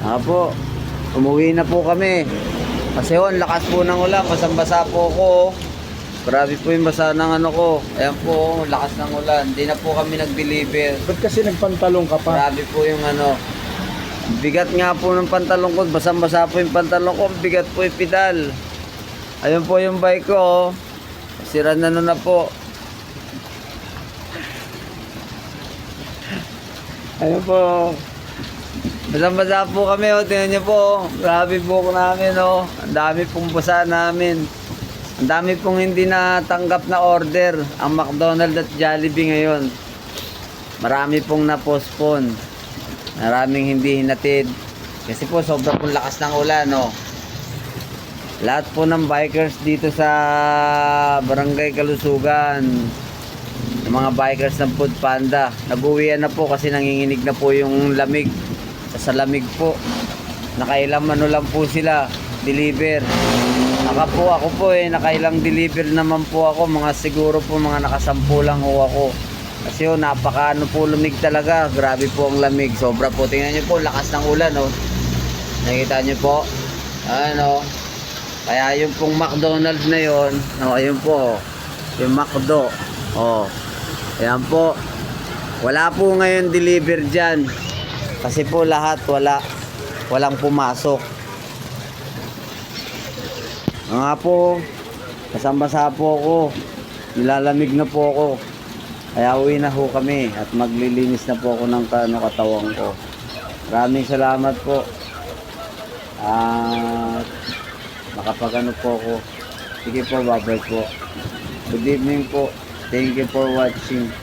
Po, umuwi na po kami. Kasi ho, ang lakas po ng ulan. Basang-basa po ako. Grabe po yung basa ng ano ko. Ayan po, lakas ng ulan. Hindi na po kami nag-deliver. Ba't kasi nagpantalong ka pa? Grabe po yung ano. Bigat nga po ng pantalon ko. Basang-basa po yung pantalon ko. Bigat po yung pedal. Ayun po yung bike ko. Sira na nun na po. Ayun po. Basang-basa po kami, oh. Tingnan niyo po, oh. Grabe po namin, oh. Ang dami pong basa namin. Ang dami pong hindi natanggap na order ang McDonald's at Jollibee ngayon. Marami pong na-postpone. Maraming hindi hinatid. Kasi po, sobrang pong lakas ng ulan, oh. Lahat po ng bikers dito sa Barangay Kalusugan, yung mga bikers ng Food Panda, nag-uwian na po kasi nanginginig na po yung lamig. Sa lamig po, nakailang ano lang po sila deliver. Ako po nakailang deliver naman po ako, mga siguro po mga nakasampu lang ho ako. Kasi ho, napaka ano po lumig talaga, grabe po ang lamig, sobra po. Tingnan nyo po, lakas ng ulan, oh. Nakita nyo po, ano. Kaya yung pong McDonald's na yon, oh, ayun po, yung McDo, oh, ayan po, wala po ngayon deliver dyan. Kasi po lahat walang pumasok. Nga po, basang-basa po ako, nilalamig na po ako. Kaya uwi na ho kami at maglilinis na po ako ng katawan ko. Maraming salamat po. At makapagano po ako. Sige po, bye-bye po. Good evening po. Thank you for watching.